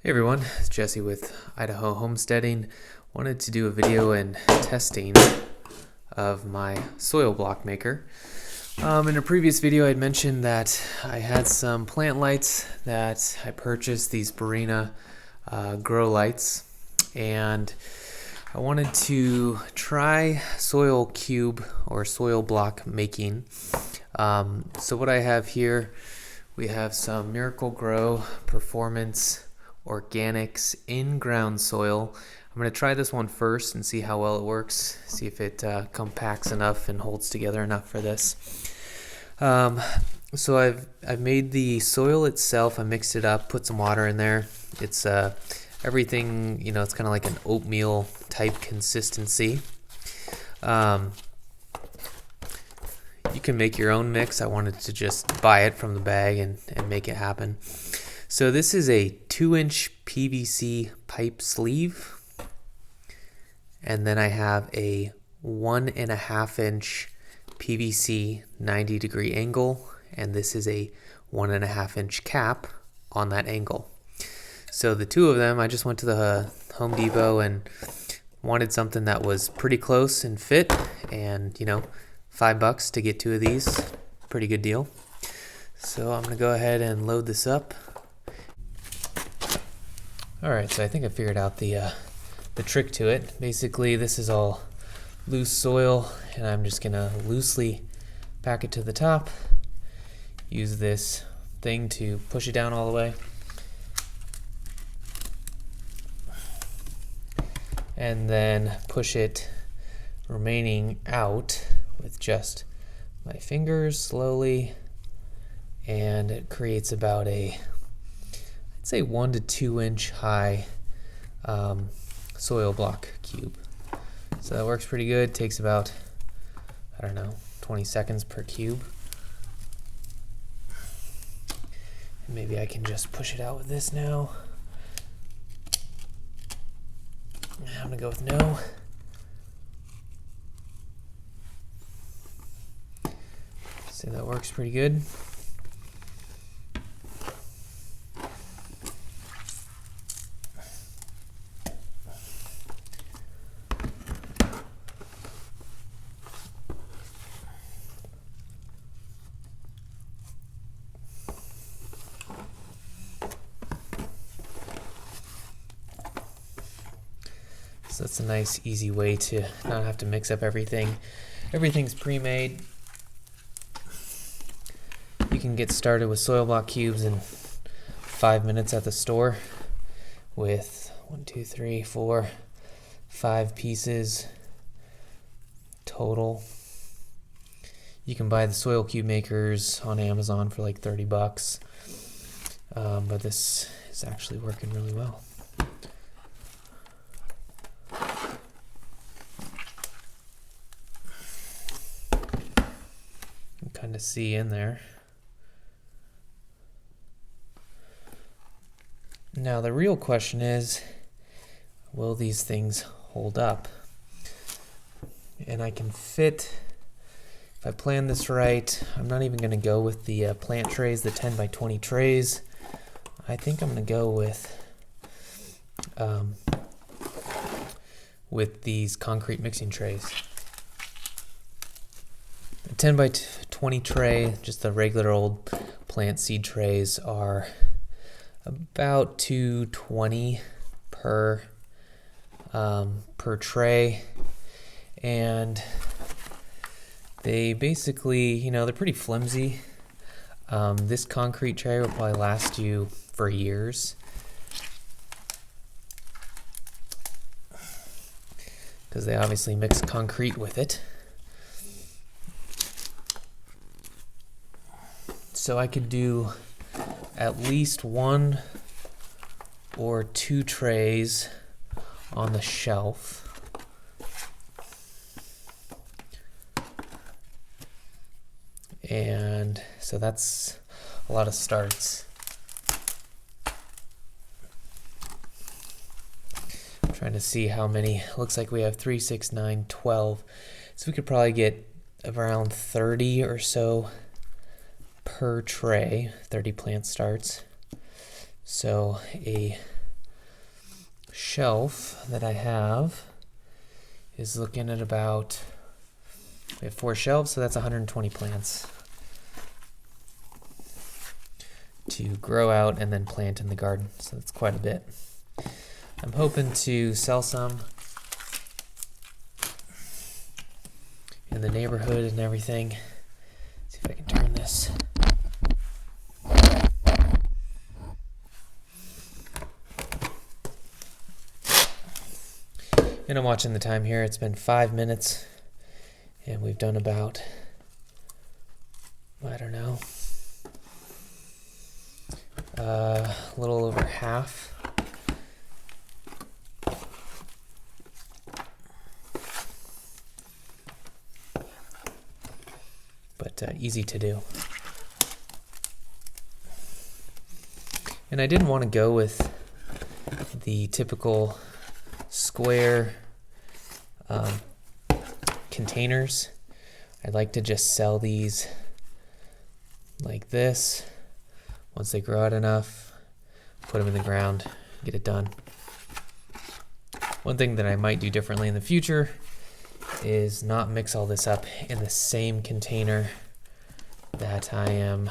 Hey everyone, it's Jesse with Idaho Homesteading. Wanted to do a video and testing of my soil block maker. In a previous video I had mentioned that I had some plant lights that I purchased, these Barina grow lights, and I wanted to try soil cube or soil block making. So what I have here, we have some Miracle-Gro Performance Organics in-ground soil. I'm going to try this one first and see how well it works, see if it compacts enough and holds together enough for this. So I've made the soil itself. I mixed it up, put some water in there. It's everything, you know, it's kind of like an oatmeal type consistency. You can make your own mix. I wanted to just buy it from the bag and make it happen. So this is a 2-inch PVC pipe sleeve, and then I have a 1.5-inch PVC 90-degree angle, and this is a 1.5-inch cap on that angle. So the two of them, I just went to the Home Depot and wanted something that was pretty close and fit, and you know, $5 to get two of these, pretty good deal. So I'm gonna go ahead and load this up. Alright, so I think I figured out the trick to it. Basically, this is all loose soil, and I'm just gonna loosely pack it to the top. Use this thing to push it down all the way. And then push it remaining out with just my fingers slowly, and it creates about a, I'd say 1 to 2 inch high soil block cube. So that works pretty good. Takes about, I don't know, 20 seconds per cube. And maybe I can just push it out with this now. I'm gonna go with no. So that works pretty good. So that's a nice, easy way to not have to mix up everything. Everything's pre-made. You can get started with soil block cubes in 5 minutes at the store with 1, 2, 3, 4, 5 pieces total. You can buy the soil cube makers on Amazon for like $30, but this is actually working really well. Kind of see in there. Now the real question is, will these things hold up? And I can fit, if I plan this right, I'm not even going to go with the plant trays, the 10 by 20 trays. I think I'm going to go with these concrete mixing trays. 10 by 20 tray, just the regular old plant seed trays, are about $2.20 per tray, and they basically, you know, they're pretty flimsy. This concrete tray will probably last you for years, because they obviously mix concrete with it. So I could do at least 1 or 2 trays on the shelf. And so that's a lot of starts. I'm trying to see how many. Looks like we have 3, 6, 9, 12. So we could probably get around 30 or so per tray, 30 plant starts. So a shelf that I have is looking at about, we have 4 shelves, so that's 120 plants to grow out and then plant in the garden. So that's quite a bit. I'm hoping to sell some in the neighborhood and everything. Let's see if I can turn this. And I'm watching the time here. It's been 5 minutes and we've done about, I don't know, a little over half. But easy to do. And I didn't want to go with the typical square containers. I'd like to just sell these like this. Once they grow out enough, put them in the ground, get it done. One thing that I might do differently in the future is not mix all this up in the same container that I am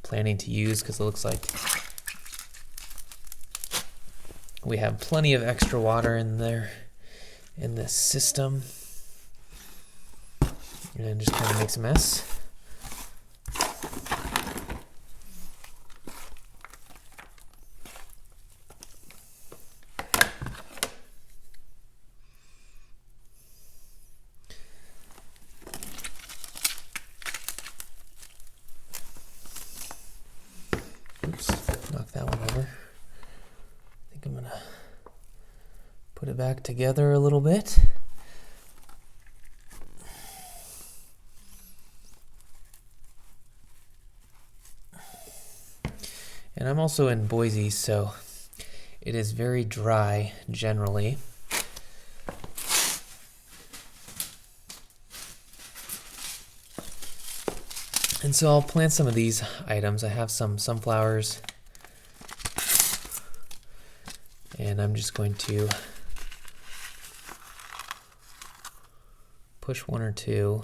planning to use, because it looks like we have plenty of extra water in there in this system, and it just kind of makes a mess. Oops, knock that one over. I think I'm gonna put it back together a little bit. And I'm also in Boise, so it is very dry generally. And so I'll plant some of these items. I have some sunflowers, and I'm just going to push 1 or 2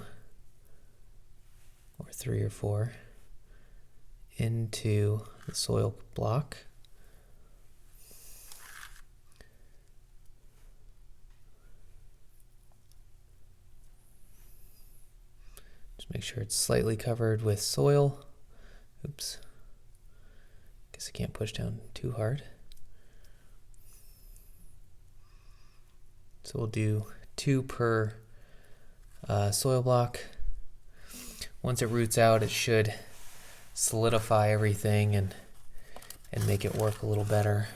or 3 or 4 into the soil block. Just make sure it's slightly covered with soil. Oops. Guess I can't push down too hard. So we'll do 2 per soil block. Once it roots out, it should solidify everything and make it work a little better.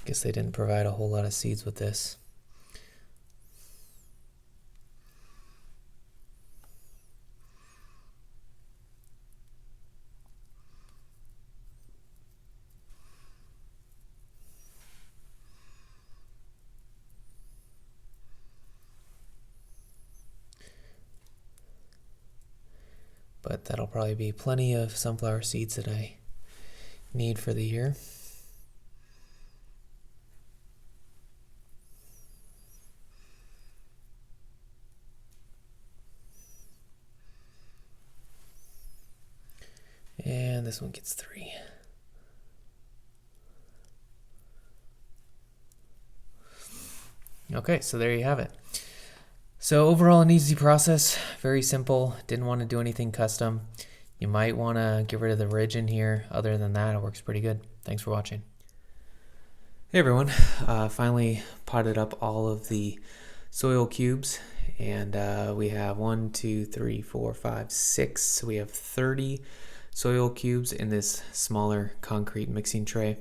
Guess they didn't provide a whole lot of seeds with this. But that'll probably be plenty of sunflower seeds that I need for the year. And this one gets 3. Okay, so there you have it. So overall, an easy process, very simple. Didn't want to do anything custom. You might want to get rid of the ridge in here. Other than that, it works pretty good. Thanks for watching. Hey everyone, finally potted up all of the soil cubes, and we have 1, 2, 3, 4, 5, 6. So we have 30 soil cubes in this smaller concrete mixing tray.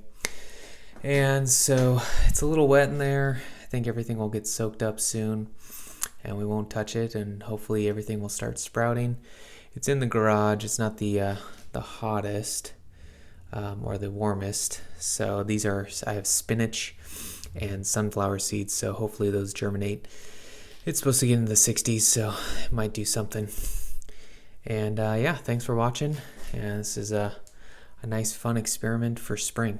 And so it's a little wet in there. I think everything will get soaked up soon, and we won't touch it, and hopefully everything will start sprouting. It's in the garage. It's not the hottest or the warmest. So these are, I have spinach and sunflower seeds, so hopefully those germinate. It's supposed to get into the 60s, so it might do something. And yeah, thanks for watching. And this is a nice fun experiment for spring.